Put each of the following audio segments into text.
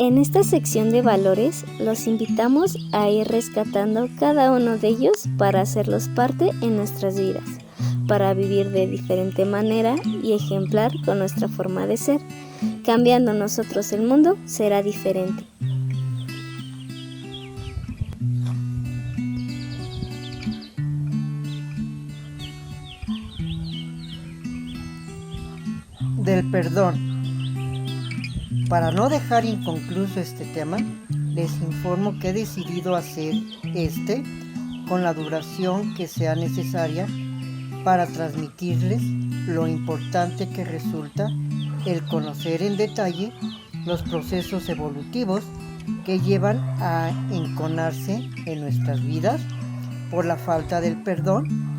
En esta sección de valores los invitamos a ir rescatando cada uno de ellos para hacerlos parte en nuestras vidas, para vivir de diferente manera y ejemplar con nuestra forma de ser. Cambiando nosotros el mundo será diferente. Del perdón. Para no dejar inconcluso este tema, les informo que he decidido hacer con la duración que sea necesaria para transmitirles lo importante que resulta el conocer en detalle los procesos evolutivos que llevan a enconarse en nuestras vidas por la falta del perdón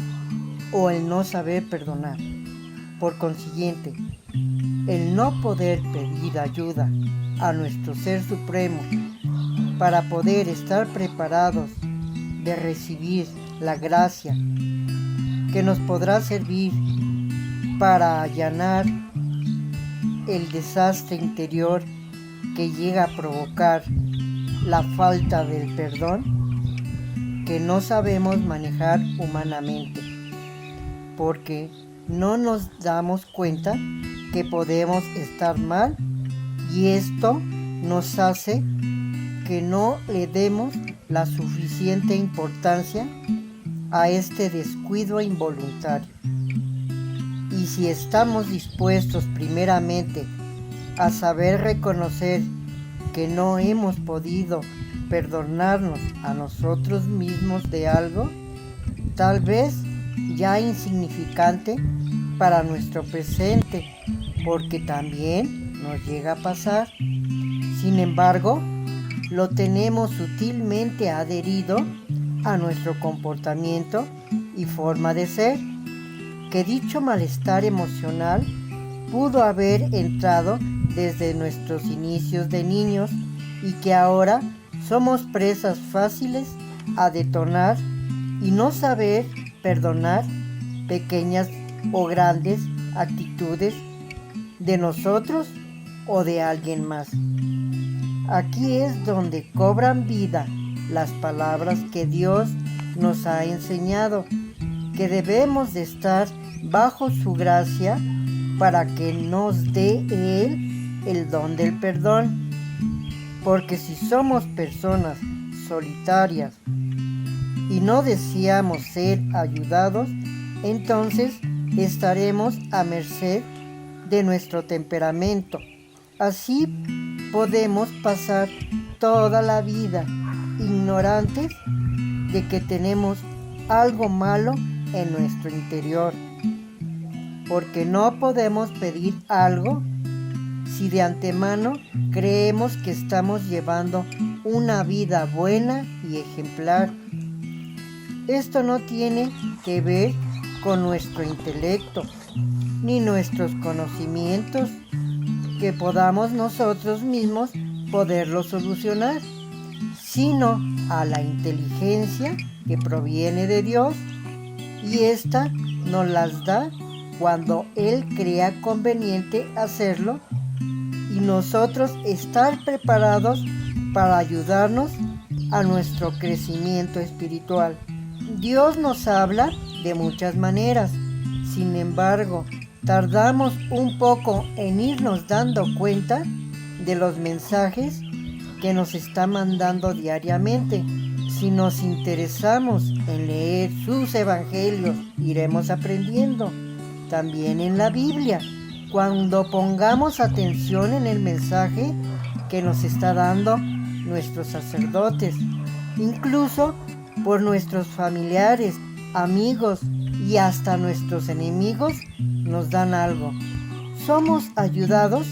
o el no saber perdonar. Por consiguiente, el no poder pedir ayuda a nuestro Ser Supremo para poder estar preparados de recibir la gracia que nos podrá servir para allanar el desastre interior que llega a provocar la falta del perdón que no sabemos manejar humanamente, porque no nos damos cuenta que podemos estar mal y esto nos hace que no le demos la suficiente importancia a este descuido involuntario. Y si estamos dispuestos primeramente a saber reconocer que no hemos podido perdonarnos a nosotros mismos de algo, tal vez ya insignificante para nuestro presente, porque también nos llega a pasar. Sin embargo, lo tenemos sutilmente adherido a nuestro comportamiento y forma de ser, que dicho malestar emocional pudo haber entrado desde nuestros inicios de niños y que ahora somos presas fáciles a detonar y no saber perdonar pequeñas o grandes actitudes de nosotros o de alguien más. Aquí es donde cobran vida las palabras que Dios nos ha enseñado, que debemos de estar bajo su gracia para que nos dé Él el don del perdón. Porque si somos personas solitarias y no deseamos ser ayudados, entonces estaremos a merced de nuestro temperamento. Así podemos pasar toda la vida ignorantes de que tenemos algo malo en nuestro interior, porque no podemos pedir algo si de antemano creemos que estamos llevando una vida buena y ejemplar. Esto no tiene que ver con nuestro intelecto ni nuestros conocimientos, que podamos nosotros mismos poderlo solucionar, sino a la inteligencia que proviene de Dios, y ésta nos las da cuando Él crea conveniente hacerlo y nosotros estar preparados para ayudarnos a nuestro crecimiento espiritual. Dios nos habla de muchas maneras, sin embargo, tardamos un poco en irnos dando cuenta de los mensajes que nos está mandando diariamente. Si nos interesamos en leer sus evangelios, iremos aprendiendo. También en la Biblia, cuando pongamos atención en el mensaje que nos está dando nuestros sacerdotes, incluso por nuestros familiares, amigos y hasta nuestros enemigos nos dan algo. Somos ayudados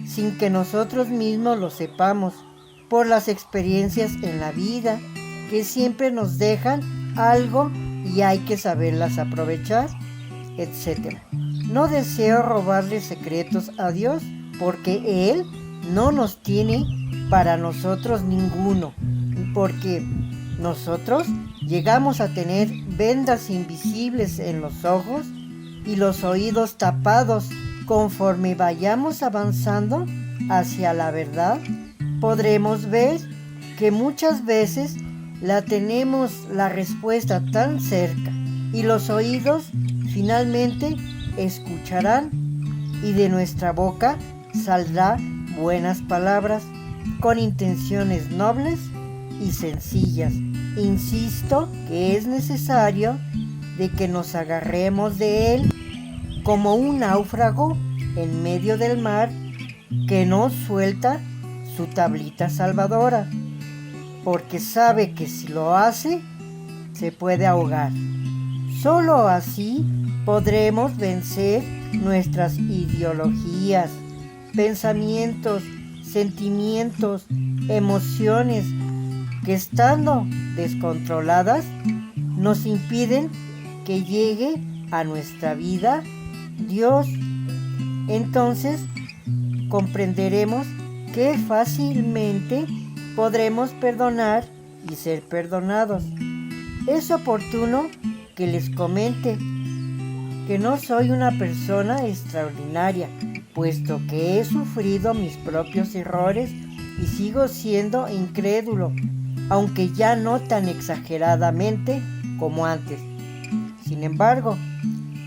sin que nosotros mismos lo sepamos, por las experiencias en la vida que siempre nos dejan algo y hay que saberlas aprovechar, etc. No deseo robarle secretos a Dios, porque Él no nos tiene para nosotros ninguno, porque nosotros llegamos a tener vendas invisibles en los ojos y los oídos tapados conforme vayamos avanzando hacia la verdad podremos ver que muchas veces la tenemos la respuesta tan cerca y los oídos finalmente escucharán y de nuestra boca saldrá buenas palabras con intenciones nobles y sencillas. Insisto que es necesario de que nos agarremos de él como un náufrago en medio del mar que no suelta su tablita salvadora, porque sabe que si lo hace, se puede ahogar. Solo así podremos vencer nuestras ideologías, pensamientos, sentimientos, emociones que estando descontroladas nos impiden que llegue a nuestra vida Dios. Entonces comprenderemos que fácilmente podremos perdonar y ser perdonados. Es oportuno que les comente que no soy una persona extraordinaria, puesto que he sufrido mis propios errores y sigo siendo incrédulo, aunque ya no tan exageradamente como antes. Sin embargo,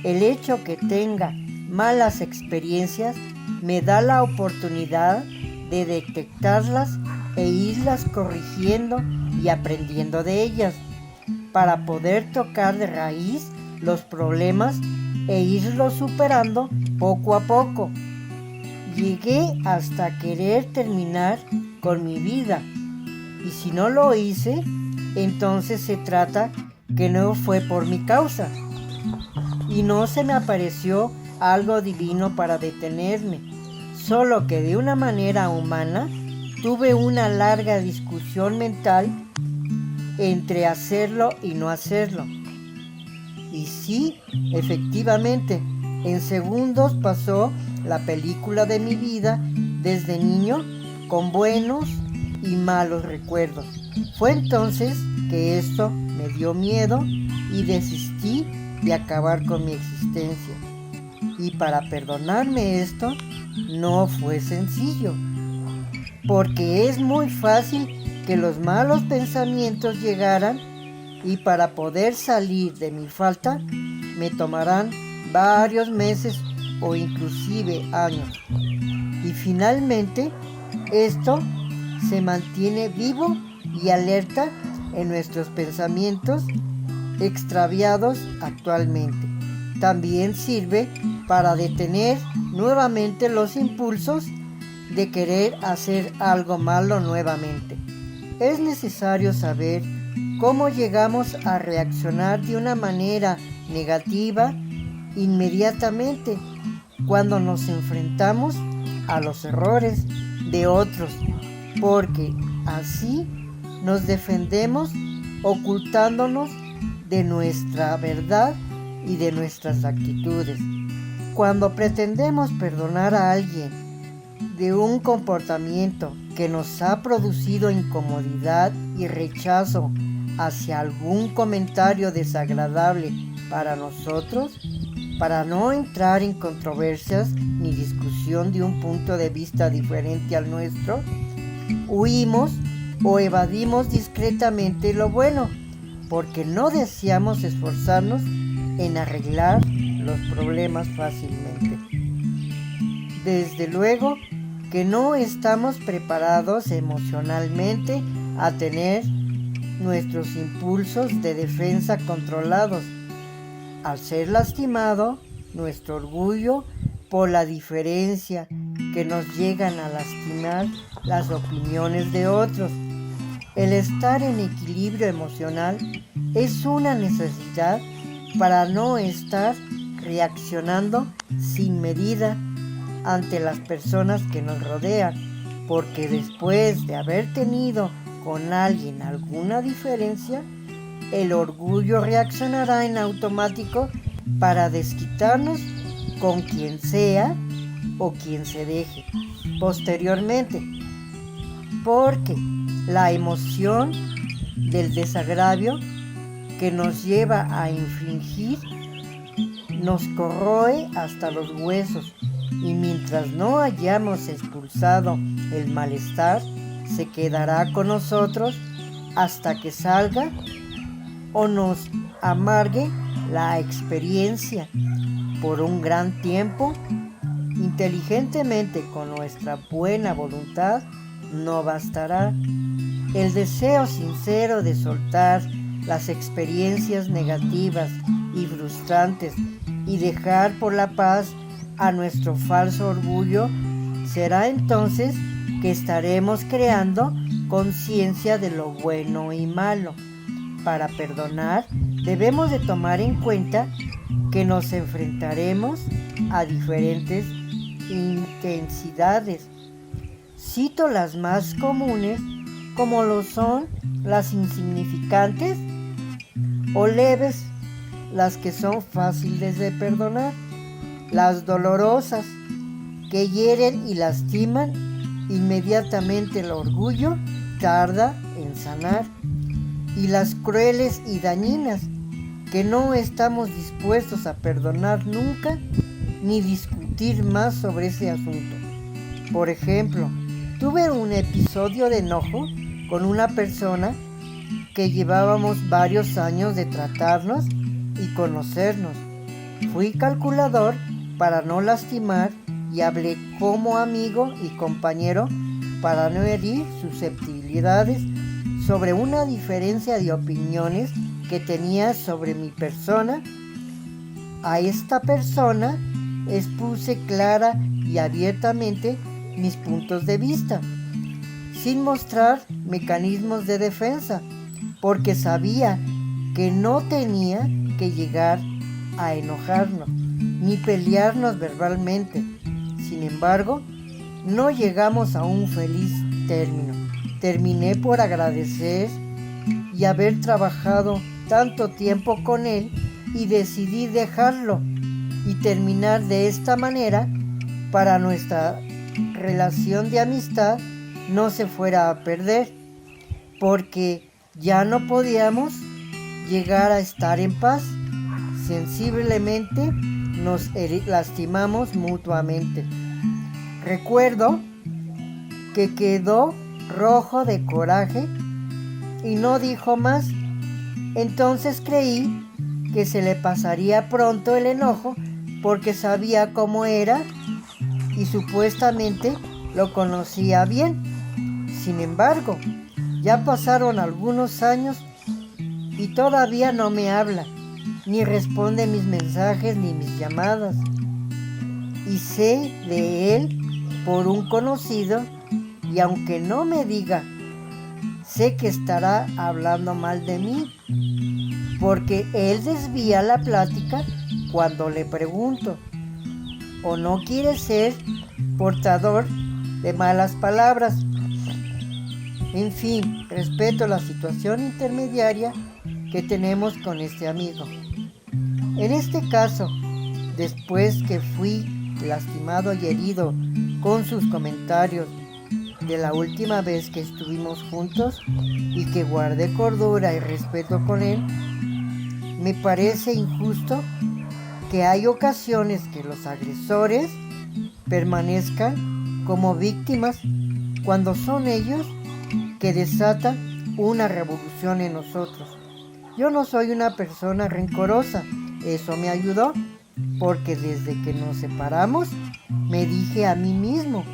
el hecho que tenga malas experiencias me da la oportunidad de detectarlas e irlas corrigiendo y aprendiendo de ellas, para poder tocar de raíz los problemas e irlos superando poco a poco. Llegué hasta querer terminar con mi vida, y si no lo hice, entonces se trata que no fue por mi causa, y no se me apareció algo divino para detenerme, solo que de una manera humana tuve una larga discusión mental entre hacerlo y no hacerlo. Y sí, efectivamente, en segundos pasó la película de mi vida desde niño con buenos y malos recuerdos. Fue entonces que esto me dio miedo y desistí de acabar con mi existencia. Y para perdonarme esto no fue sencillo, porque es muy fácil que los malos pensamientos llegaran, y para poder salir de mi falta me tomarán varios meses o inclusive años. Y finalmente esto se mantiene vivo y alerta en nuestros pensamientos extraviados actualmente. También sirve para detener nuevamente los impulsos de querer hacer algo malo nuevamente. Es necesario saber cómo llegamos a reaccionar de una manera negativa inmediatamente cuando nos enfrentamos a los errores de otros, porque así nos defendemos ocultándonos de nuestra verdad y de nuestras actitudes. Cuando pretendemos perdonar a alguien de un comportamiento que nos ha producido incomodidad y rechazo hacia algún comentario desagradable para nosotros, para no entrar en controversias ni discusión de un punto de vista diferente al nuestro, huimos o evadimos discretamente lo bueno, porque no deseamos esforzarnos en arreglar los problemas fácilmente. Desde luego que no estamos preparados emocionalmente a tener nuestros impulsos de defensa controlados. Al ser lastimado, nuestro orgullo por la diferencia que nos llegan a lastimar las opiniones de otros. El estar en equilibrio emocional es una necesidad para no estar reaccionando sin medida ante las personas que nos rodean, porque después de haber tenido con alguien alguna diferencia, el orgullo reaccionará en automático para desquitarnos con quien sea o quien se deje posteriormente, porque la emoción del desagravio que nos lleva a infligir nos corroe hasta los huesos, y mientras no hayamos expulsado el malestar, se quedará con nosotros hasta que salga o nos amargue la experiencia por un gran tiempo. Inteligentemente, con nuestra buena voluntad, no bastará. El deseo sincero de soltar las experiencias negativas y frustrantes y dejar por la paz a nuestro falso orgullo será entonces que estaremos creando conciencia de lo bueno y malo. Para perdonar, debemos de tomar en cuenta que nos enfrentaremos a diferentes intensidades. Cito las más comunes, como lo son las insignificantes o leves, las que son fáciles de perdonar, las dolorosas, que hieren y lastiman inmediatamente. El orgullo tarda en sanar, y las crueles y dañinas, que no estamos dispuestos a perdonar nunca ni discutir más sobre ese asunto. Por ejemplo, tuve un episodio de enojo con una persona que llevábamos varios años de tratarnos y conocernos. Fui calculador para no lastimar y hablé como amigo y compañero para no herir susceptibilidades sobre una diferencia de opiniones que tenía sobre mi persona. A esta persona expuse clara y abiertamente mis puntos de vista, sin mostrar mecanismos de defensa, porque sabía que no tenía que llegar a enojarnos ni pelearnos verbalmente. Sin embargo, no llegamos a un feliz término. Terminé por agradecer y haber trabajado tanto tiempo con él, y decidí dejarlo y terminar de esta manera para nuestra relación de amistad no se fuera a perder, porque ya no podíamos llegar a estar en paz. Sensiblemente nos lastimamos mutuamente. Recuerdo que quedó rojo de coraje y no dijo más. Entonces creí que se le pasaría pronto el enojo, porque sabía cómo era y supuestamente lo conocía bien. Sin embargo, ya pasaron algunos años y todavía no me habla, ni responde mis mensajes ni mis llamadas. Y sé de él por un conocido, y aunque no me diga, sé que estará hablando mal de mí, porque él desvía la plática cuando le pregunto, o no quiere ser portador de malas palabras. En fin, respeto la situación intermediaria que tenemos con este amigo. En este caso, después que fui lastimado y herido con sus comentarios de la última vez que estuvimos juntos y que guardé cordura y respeto con él, me parece injusto que hay ocasiones que los agresores permanezcan como víctimas cuando son ellos que desatan una revolución en nosotros. Yo no soy una persona rencorosa, eso me ayudó, porque desde que nos separamos me dije a mí mismo,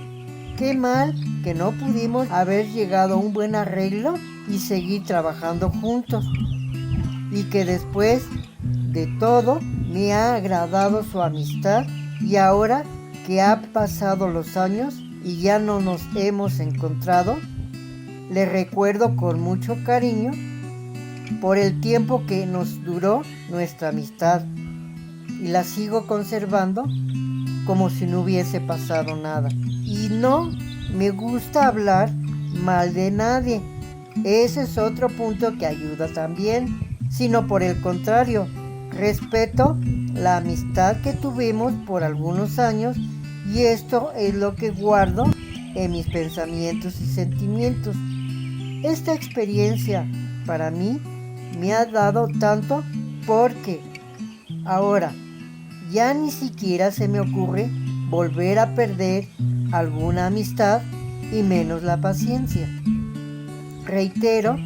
qué mal que no pudimos haber llegado a un buen arreglo y seguir trabajando juntos, y que después de todo me ha agradado su amistad, y ahora que ha pasado los años y ya no nos hemos encontrado, le recuerdo con mucho cariño por el tiempo que nos duró nuestra amistad, y la sigo conservando como si no hubiese pasado nada. Y no me gusta hablar mal de nadie, ese es otro punto que ayuda también, sino por el contrario, respeto la amistad que tuvimos por algunos años, y esto es lo que guardo en mis pensamientos y sentimientos. Esta experiencia para mí me ha dado tanto, porque ahora ya ni siquiera se me ocurre volver a perder alguna amistad y menos la paciencia. Reitero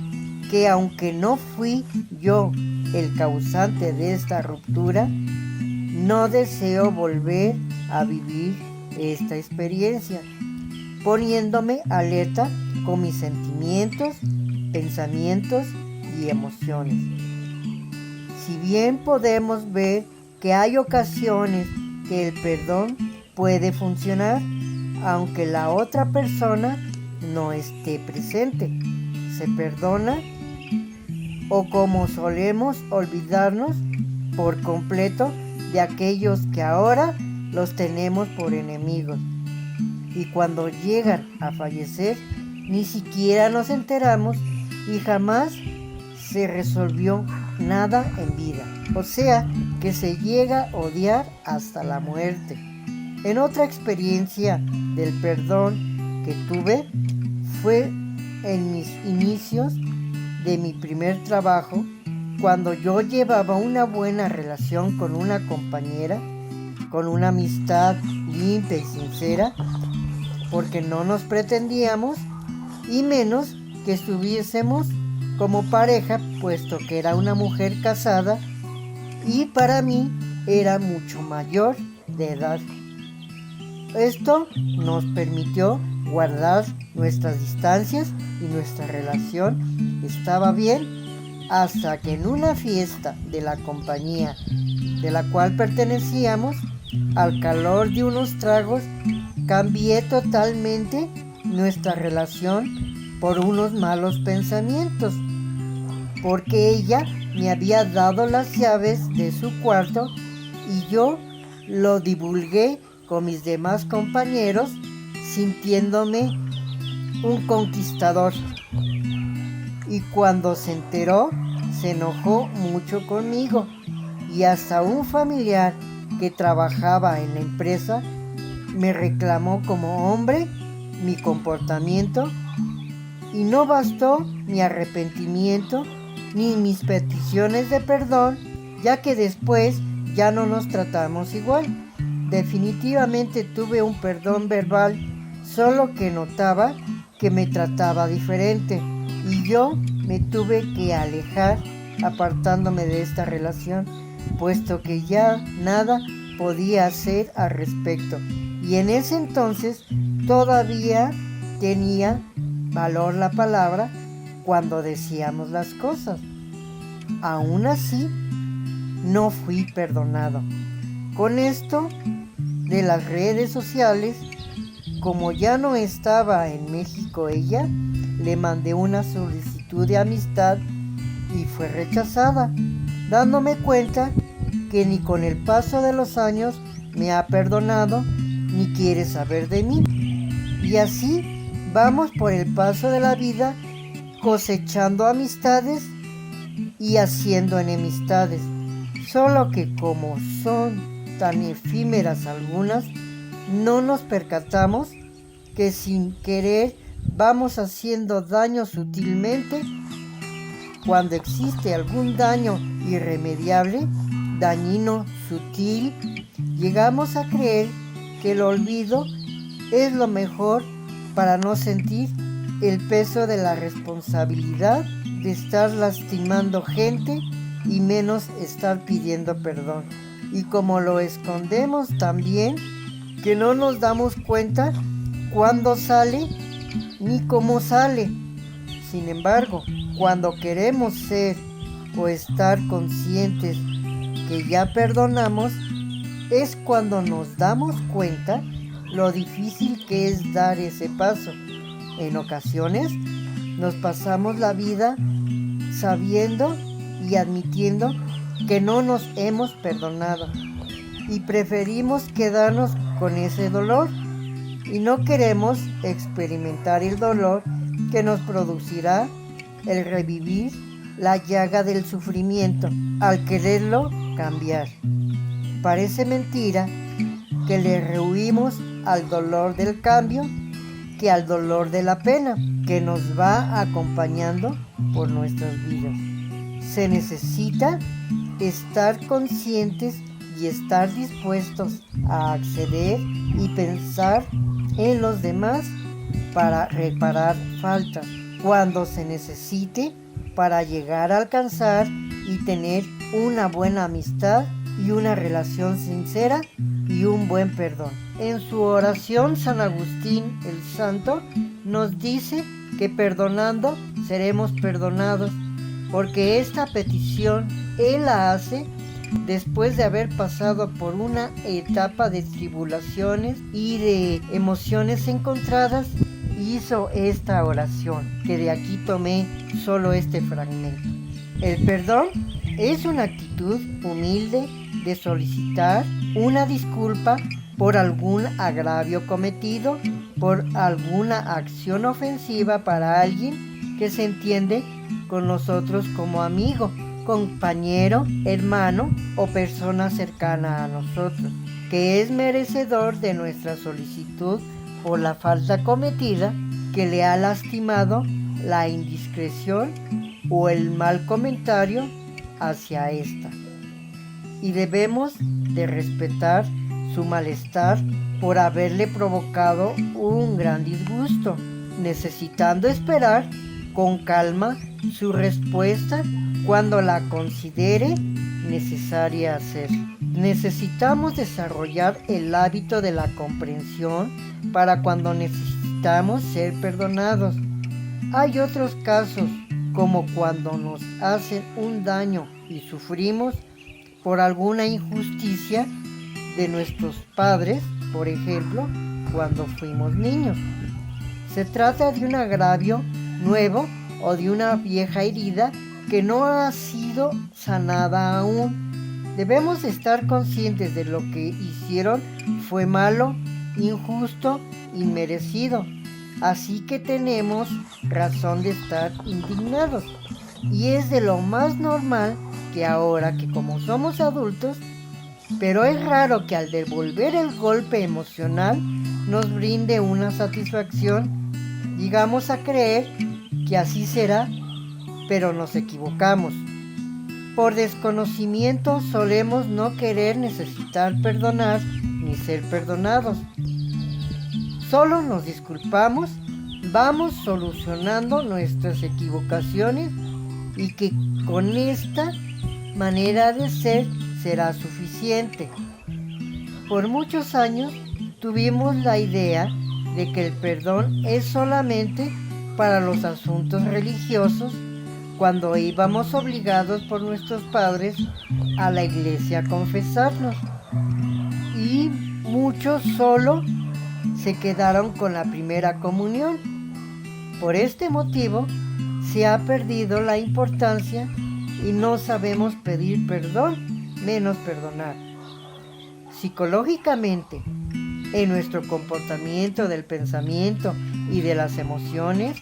que aunque no fui yo el causante de esta ruptura, no deseo volver a vivir esta experiencia, poniéndome alerta con mis sentimientos, pensamientos y emociones. Si bien podemos ver que hay ocasiones que el perdón puede funcionar, aunque la otra persona no esté presente, se perdona, o como solemos olvidarnos por completo de aquellos que ahora los tenemos por enemigos, y cuando llegan a fallecer ni siquiera nos enteramos y jamás se resolvió nada en vida. O sea, que se llega a odiar hasta la muerte. En otra experiencia del perdón que tuve fue en mis inicios de mi primer trabajo, cuando yo llevaba una buena relación con una compañera, con una amistad limpia y sincera, porque no nos pretendíamos y menos que estuviésemos como pareja, puesto que era una mujer casada y para mí era mucho mayor de edad. Esto nos permitió guardar nuestras distancias y nuestra relación estaba bien hasta que en una fiesta de la compañía de la cual pertenecíamos, al calor de unos tragos, cambié totalmente nuestra relación por unos malos pensamientos, porque ella me había dado las llaves de su cuarto y yo lo divulgué con mis demás compañeros, sintiéndome un conquistador. Y cuando se enteró, se enojó mucho conmigo y hasta un familiar que trabajaba en la empresa me reclamó como hombre mi comportamiento y no bastó mi arrepentimiento ni mis peticiones de perdón, ya que después ya no nos tratamos igual. Definitivamente tuve un perdón verbal, solo que notaba que me trataba diferente y yo me tuve que alejar apartándome de esta relación, puesto que ya nada podía hacer al respecto. Y en ese entonces todavía tenía valor la palabra cuando decíamos las cosas. Aún así, no fui perdonado. Con esto de las redes sociales, como ya no estaba en México ella, le mandé una solicitud de amistad y fue rechazada, dándome cuenta que ni con el paso de los años me ha perdonado ni quiere saber de mí. Y así vamos por el paso de la vida cosechando amistades y haciendo enemistades, solo que como son tan efímeras algunas, no nos percatamos que sin querer vamos haciendo daño sutilmente. Cuando existe algún daño irremediable, dañino, sutil, llegamos a creer que el olvido es lo mejor para no sentir el peso de la responsabilidad de estar lastimando gente y menos estar pidiendo perdón. Y como lo escondemos también, que no nos damos cuenta cuándo sale ni cómo sale. Sin embargo, cuando queremos ser o estar conscientes que ya perdonamos, es cuando nos damos cuenta lo difícil que es dar ese paso. En ocasiones nos pasamos la vida sabiendo y admitiendo que no nos hemos perdonado y preferimos quedarnos con ese dolor y no queremos experimentar el dolor que nos producirá el revivir la llaga del sufrimiento al quererlo cambiar. Parece mentira que le rehuimos al dolor del cambio que al dolor de la pena que nos va acompañando por nuestras vidas. Se necesita estar conscientes y estar dispuestos a acceder y pensar en los demás para reparar faltas cuando se necesite para llegar a alcanzar y tener una buena amistad y una relación sincera y un buen perdón. En su oración, San Agustín el Santo nos dice que perdonando seremos perdonados, porque esta petición él la hace después de haber pasado por una etapa de tribulaciones y de emociones encontradas. Hizo esta oración, que de aquí tomé solo este fragmento. El perdón es una actitud humilde de solicitar una disculpa por algún agravio cometido, por alguna acción ofensiva para alguien que se entiende con nosotros como amigo, compañero, hermano o persona cercana a nosotros, que es merecedor de nuestra solicitud por la falta cometida, que le ha lastimado, la indiscreción o el mal comentario hacia esta. Y debemos de respetar su malestar por haberle provocado un gran disgusto, necesitando esperar con calma su respuesta cuando la considere necesaria hacer. Necesitamos desarrollar el hábito de la comprensión para cuando necesitamos ser perdonados. Hay otros casos, como cuando nos hacen un daño y sufrimos por alguna injusticia de nuestros padres, por ejemplo, cuando fuimos niños. Se trata de un agravio nuevo o de una vieja herida que no ha sido sanada aún. Debemos estar conscientes de lo que hicieron fue malo, injusto, inmerecido. Así que tenemos razón de estar indignados. Y es de lo más normal que ahora que como somos adultos, pero es raro que al devolver el golpe emocional nos brinde una satisfacción, llegamos a creer que así será, pero nos equivocamos. Por desconocimiento solemos no querer necesitar perdonar ni ser perdonados. Solo nos disculpamos, vamos solucionando nuestras equivocaciones y que con esta manera de ser será suficiente. Por muchos años tuvimos la idea de que el perdón es solamente para los asuntos religiosos, cuando íbamos obligados por nuestros padres a la iglesia a confesarnos, y muchos solo se quedaron con la primera comunión. Por este motivo se ha perdido la importancia y no sabemos pedir perdón, menos perdonar. Psicológicamente, en nuestro comportamiento del pensamiento y de las emociones,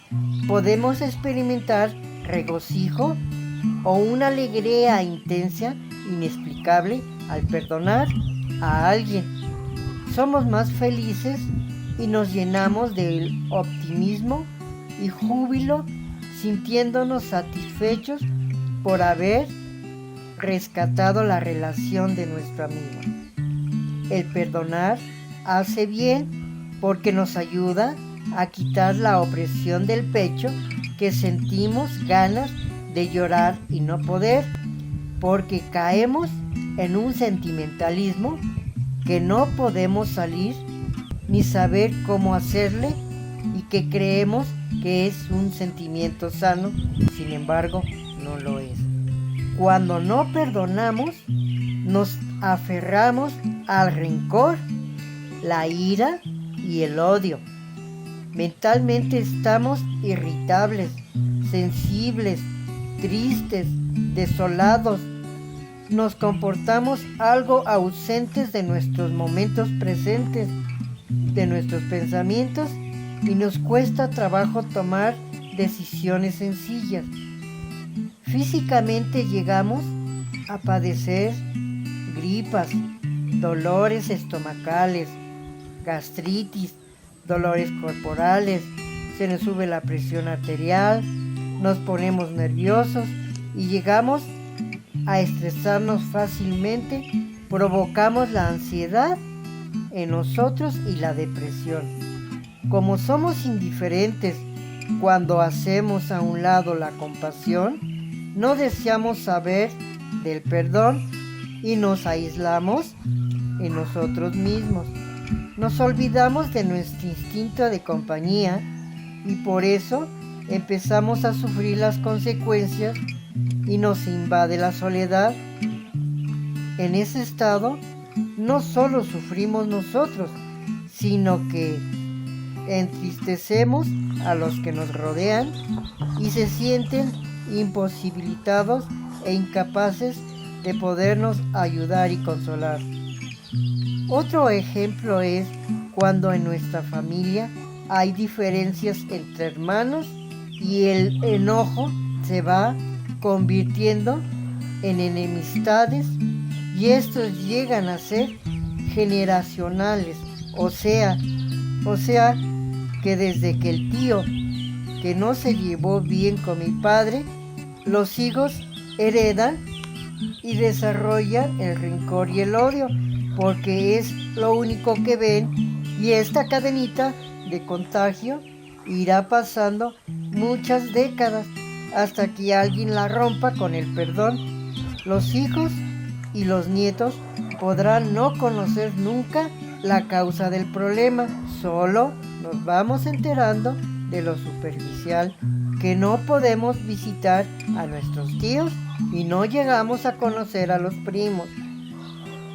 podemos experimentar regocijo o una alegría intensa, inexplicable al perdonar a alguien. Somos más felices y nos llenamos de optimismo y júbilo, sintiéndonos satisfechos por haber rescatado la relación de nuestro amigo. El perdonar hace bien porque nos ayuda a quitar la opresión del pecho, que sentimos ganas de llorar y no poder, porque caemos en un sentimentalismo que no podemos salir ni saber cómo hacerle, y que creemos que es un sentimiento sano, sin embargo no lo es. Cuando no perdonamos, nos aferramos al rencor, la ira y el odio. Mentalmente estamos irritables, sensibles, tristes, desolados. Nos comportamos algo ausentes de nuestros momentos presentes, de nuestros pensamientos, y nos cuesta trabajo tomar decisiones sencillas. Físicamente llegamos a padecer gripas, dolores estomacales, gastritis, dolores corporales, se nos sube la presión arterial, nos ponemos nerviosos y llegamos a estresarnos fácilmente, provocamos la ansiedad en nosotros y la depresión. Como somos indiferentes cuando hacemos a un lado la compasión, no deseamos saber del perdón y nos aislamos en nosotros mismos. Nos olvidamos de nuestro instinto de compañía y por eso empezamos a sufrir las consecuencias y nos invade la soledad. En ese estado no solo sufrimos nosotros, sino que entristecemos a los que nos rodean y se sienten imposibilitados e incapaces de podernos ayudar y consolar. Otro ejemplo es cuando en nuestra familia hay diferencias entre hermanos y el enojo se va convirtiendo en enemistades y estos llegan a ser generacionales, o sea que desde que el tío que no se llevó bien con mi padre, los hijos heredan y desarrollan el rencor y el odio, porque es lo único que ven y esta cadenita de contagio irá pasando muchas décadas hasta que alguien la rompa con el perdón. Los hijos y los nietos podrán no conocer nunca la causa del problema, solo nos vamos enterando de lo superficial, que no podemos visitar a nuestros tíos y no llegamos a conocer a los primos.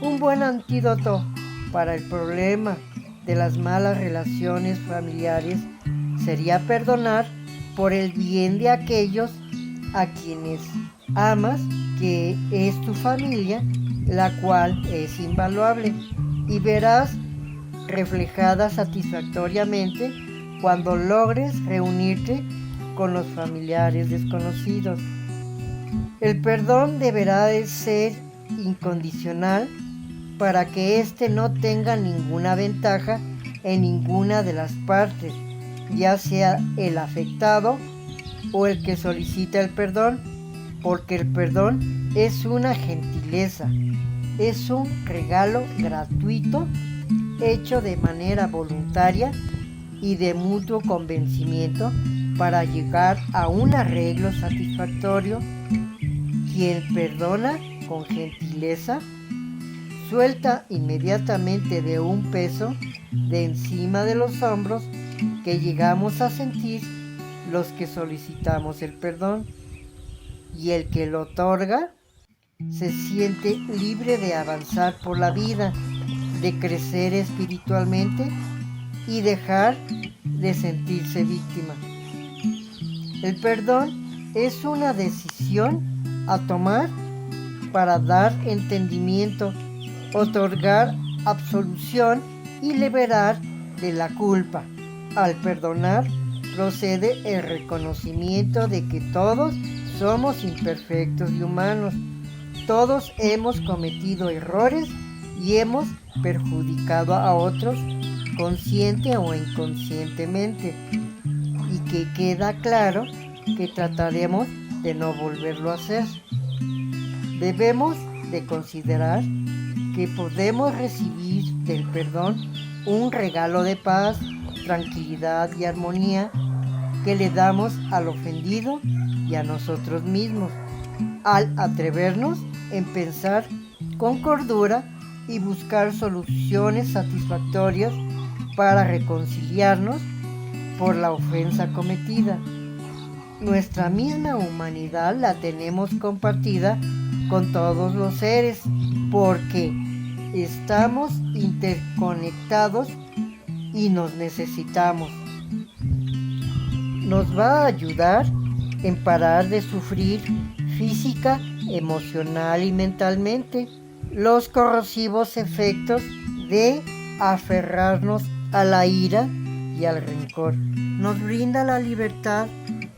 Un buen antídoto para el problema de las malas relaciones familiares sería perdonar por el bien de aquellos a quienes amas, que es tu familia, la cual es invaluable, y verás reflejada satisfactoriamente cuando logres reunirte con los familiares desconocidos. El perdón deberá de ser incondicional para que éste no tenga ninguna ventaja en ninguna de las partes, ya sea el afectado o el que solicita el perdón, porque el perdón es una gentileza, es un regalo gratuito hecho de manera voluntaria y de mutuo convencimiento para llegar a un arreglo satisfactorio. Quien perdona con gentileza suelta inmediatamente de un peso de encima de los hombros que llegamos a sentir los que solicitamos el perdón, y el que lo otorga se siente libre de avanzar por la vida, de crecer espiritualmente y dejar de sentirse víctima. El perdón es una decisión a tomar para dar entendimiento, otorgar absolución y liberar de la culpa. Al perdonar procede el reconocimiento de que todos somos imperfectos y humanos. Todos hemos cometido errores y hemos perjudicado a otros consciente o inconscientemente, y que queda claro que trataremos de no volverlo a hacer. Debemos de considerar que podemos recibir del perdón un regalo de paz, tranquilidad y armonía que le damos al ofendido y a nosotros mismos, al atrevernos en pensar con cordura y buscar soluciones satisfactorias para reconciliarnos por la ofensa cometida. Nuestra misma humanidad la tenemos compartida con todos los seres, porque estamos interconectados y nos necesitamos. Nos va a ayudar en parar de sufrir física, emocional y mentalmente los corrosivos efectos de aferrarnos a la ira y al rencor. Nos brinda la libertad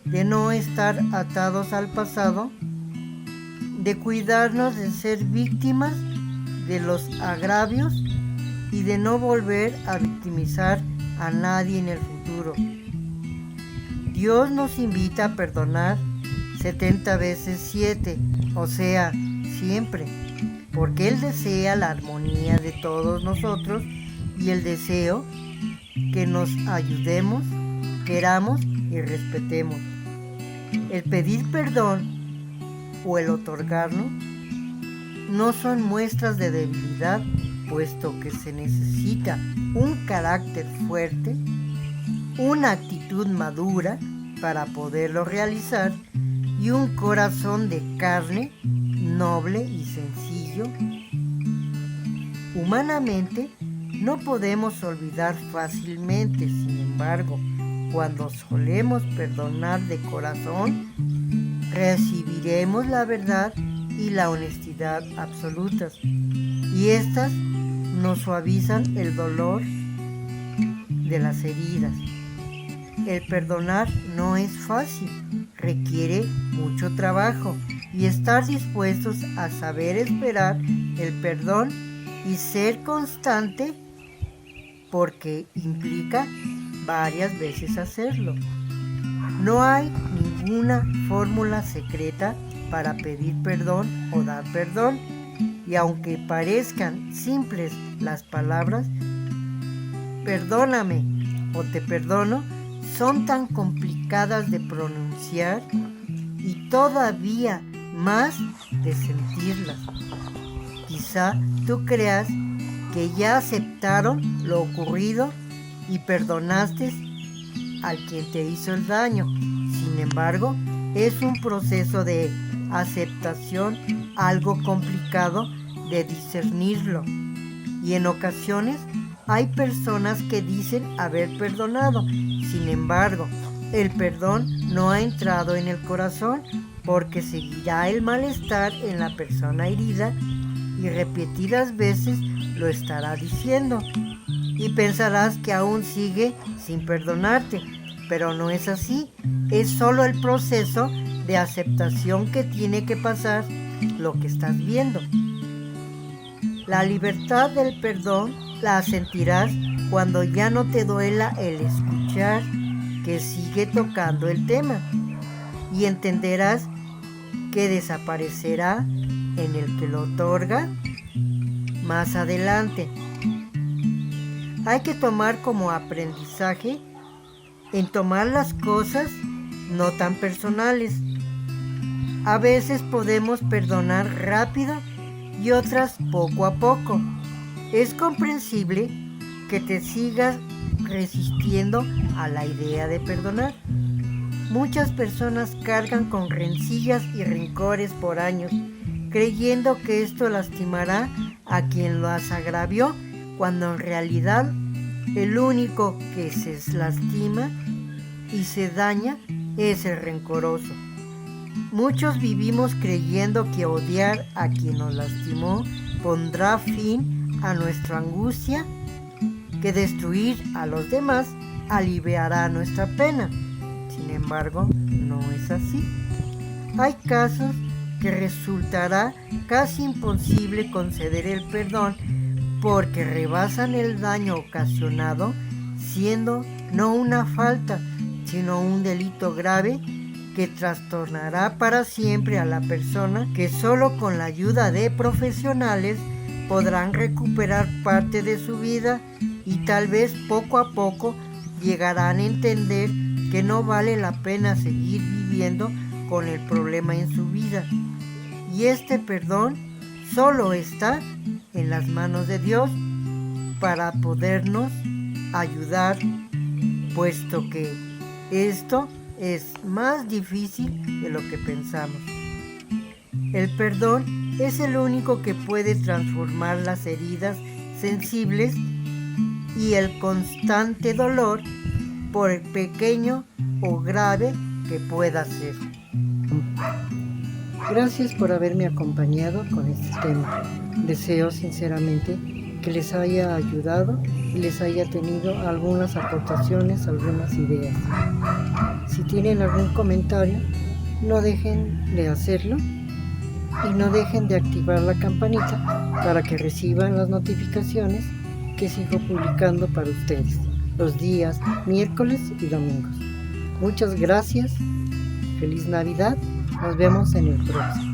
de no estar atados al pasado, de cuidarnos de ser víctimas de los agravios y de no volver a victimizar a nadie en el futuro. Dios nos invita a perdonar 70 veces 7, o sea, siempre, porque Él desea la armonía de todos nosotros y el deseo que nos ayudemos, queramos y respetemos. El pedir perdón o el otorgarlo no son muestras de debilidad, puesto que se necesita un carácter fuerte, una actitud madura para poderlo realizar y un corazón de carne noble y sencillo. Humanamente no podemos olvidar fácilmente, sin embargo, cuando solemos perdonar de corazón, recibiremos la verdad y la honestidad absolutas, y estas nos suavizan el dolor de las heridas. El perdonar no es fácil, requiere mucho trabajo y estar dispuestos a saber esperar el perdón y ser constante, porque implica varias veces hacerlo. No hay ninguna fórmula secreta para pedir perdón o dar perdón, y aunque parezcan simples las palabras perdóname o te perdono, son tan complicadas de pronunciar y todavía más de sentirlas. Quizá tú creas que ya aceptaron lo ocurrido y perdonaste al quien te hizo el daño. Sin embargo, es un proceso de aceptación algo complicado de discernirlo. Y en ocasiones hay personas que dicen haber perdonado. Sin embargo, el perdón no ha entrado en el corazón, porque seguirá el malestar en la persona herida y repetidas veces lo estará diciendo. Y pensarás que aún sigue sin perdonarte, pero no es así. Es solo el proceso de aceptación que tiene que pasar lo que estás viendo. La libertad del perdón la sentirás cuando ya no te duela el escuchar que sigue tocando el tema, y entenderás que desaparecerá en el que lo otorga más adelante. Hay que tomar como aprendizaje en tomar las cosas no tan personales. A veces podemos perdonar rápido y otras poco a poco. Es comprensible que te sigas resistiendo a la idea de perdonar. Muchas personas cargan con rencillas y rencores por años, creyendo que esto lastimará a quien las agravió, cuando en realidad el único que se lastima y se daña es el rencoroso. Muchos vivimos creyendo que odiar a quien nos lastimó pondrá fin a nuestra angustia, que destruir a los demás aliviará nuestra pena. Sin embargo, no es así. Hay casos que resultará casi imposible conceder el perdón, porque rebasan el daño ocasionado, siendo no una falta, sino un delito grave que trastornará para siempre a la persona, que solo con la ayuda de profesionales podrán recuperar parte de su vida, y tal vez poco a poco llegarán a entender que no vale la pena seguir viviendo con el problema en su vida. Y este perdón solo está en las manos de Dios para podernos ayudar, puesto que esto es más difícil de lo que pensamos. El perdón es el único que puede transformar las heridas sensibles y el constante dolor, por pequeño o grave que pueda ser. Gracias por haberme acompañado con este tema. Deseo sinceramente que les haya ayudado y les haya tenido algunas aportaciones, algunas ideas. Si tienen algún comentario, no dejen de hacerlo y no dejen de activar la campanita para que reciban las notificaciones que sigo publicando para ustedes los días miércoles y domingos. Muchas gracias, feliz Navidad, nos vemos en el próximo.